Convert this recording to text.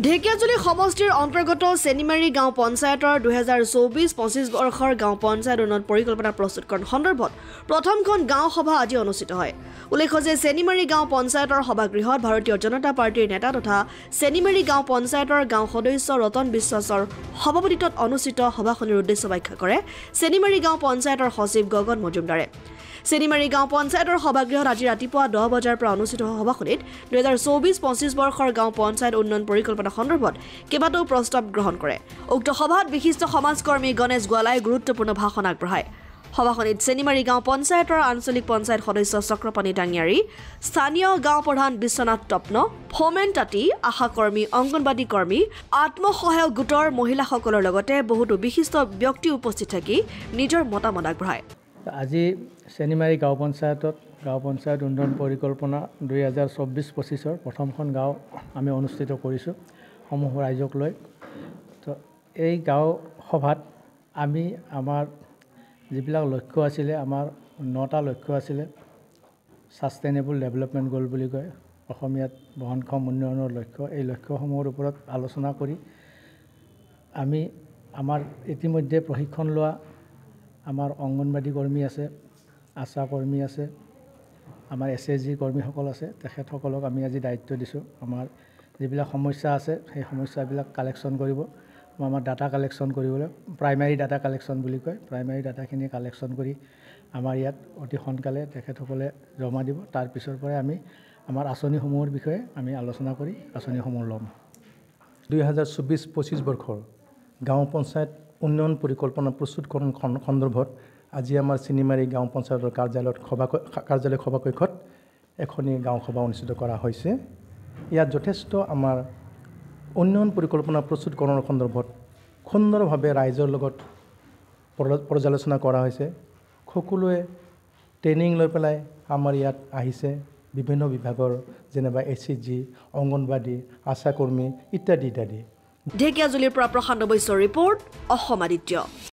ঢেকিয়াজুলি সমষ্টিৰ অন্তৰ্গত চেনিমাৰী গাঁও পঞ্চায়তৰ 2024-25 বৰ্ষৰ গাঁও পঞ্চায়ত উন্নয়ন পৰিকল্পনা প্ৰস্তুতকৰণ সন্দৰ্ভত প্ৰথমখন গাঁও সভা আজি অনুষ্ঠিত হয়। উল্লেখ্য যে চেনিমাৰী গাঁও পঞ্চায়তৰ সভাগৃহত ভাৰতীয় জনতা পাৰ্টিৰ নেতা তথা চেনিমাৰী গাঁও পঞ্চায়তৰ গাঁও সদস্য ৰতন বিশ্বাসৰ সভাপতিত্বত অনুষ্ঠিত সভাখনিৰ উদ্দেশ্য ব্যাখ্যা কৰে চেনিমাৰী গাঁও পঞ্চায়তৰ সচিব গগন মজুমদাৰে। চেনিমাৰী গাঁও পঞ্চায়তৰ সভাগৃহত আজি ৰাতিপুৱা 10 বজাৰ পৰা অনুষ্ঠিত সভাখনিত 2024-25 বৰ্ষৰ গাঁও পঞ্চায়ত উন্নয়ন পৰিকল্পনা সন্দৰ্ভত কেইবাটাও প্ৰস্তাৱ গ্ৰহণ কৰে। উক্ত সভাত বিশিষ্ট সমাজকৰ্মী গণেশ গোৱালাই গুৰুত্বপূৰ্ণ ভাষণ আগবঢ়ায়। সভাখনিত চেনিমাৰী গাঁও পঞ্চায়তৰ আঞ্চলিক পঞ্চায়ত সদস্য চক্ৰপাণী ডাঙিয়াৰী, স্থানীয় গাঁও প্ৰধান বিশ্বনাথ তপ্ন, ফোমেন তাঁতী, আশাকৰ্মী, অংগনবাদী কৰ্মী, আত্মসহায়ক গোটৰ মহিলাসকলৰ লগতে বহুতো বিশিষ্ট ব্যক্তি উপস্থিত থাকি নিজৰ মতামত আগবঢ়ায়। আজি চেনিমাৰী গাঁও পঞ্চায়ত উন্নয়ন পৰিকল্পনা 2024-25 প্ৰথমখন গাঁও আমি অনুষ্ঠিত কৰিছোঁ সমূহ ৰাইজক লৈ। তো এই গাঁও সভাত আমি আমাৰ যিবিলাক লক্ষ্য আছিলে, আমাৰ 9টা লক্ষ্য আছিলে। ছাষ্টেইনেবল ডেভেলপমেণ্ট গ'ল বুলি কয় অসমীয়াত, বহনক্ষম উন্নয়নৰ লক্ষ্য। এই লক্ষ্যসমূহৰ ওপৰত আলোচনা কৰি আমি আমাৰ ইতিমধ্যে প্ৰশিক্ষণ লোৱা আমাৰ অংগনবাদী কৰ্মী আছে, আশা কৰ্মী আছে, আমাৰ SSG কৰ্মীসকল আছে, তেখেতসকলক আমি আজি দায়িত্ব দিছোঁ। আমাৰ যিবিলাক সমস্যা আছে সেই সমস্যাবিলাক কালেকশ্যন কৰিব, আমাৰ ডাটা কালেকশ্যন কৰিবলৈ, প্ৰাইমাৰী ডাটা কালেকশ্যন বুলি কয়। প্ৰাইমাৰী ডাটাখিনি কালেকশ্যন কৰি আমাৰ ইয়াত অতি সোনকালে তেখেতসকলে জমা দিব। তাৰ পিছৰ পৰাই আমি আমাৰ আঁচনিসমূহৰ বিষয়ে আমি আলোচনা কৰি আঁচনিসমূহ ল'ম। 2024-25 বৰ্ষৰ গাঁও পঞ্চায়ত উন্নয়ন পৰিকল্পনা প্ৰস্তুতকৰণ সন্দৰ্ভত আজি আমাৰ চেনিমাৰী গাঁও পঞ্চায়তৰ কাৰ্যালয় সভাকক্ষত এখনি গাঁও সভা অনুষ্ঠিত কৰা হৈছে। ইয়াত যথেষ্ট আমাৰ উন্নয়ন পৰিকল্পনা প্ৰস্তুতকৰণৰ সন্দৰ্ভত সুন্দৰভাৱে ৰাইজৰ লগত পৰ্যালোচনা কৰা হৈছে। সকলোৱে ট্ৰেইনিং লৈ পেলাই আমাৰ ইয়াত আহিছে, বিভিন্ন বিভাগৰ যেনেবা SSG, অংগনবাদী, আশা কৰ্মী ইত্যাদি ইত্যাদি। ঢেকিয়াজুলিৰ পৰা প্ৰশান্ত বৈশ্যৰ ৰিপৰ্ট, অসম আদিত্য।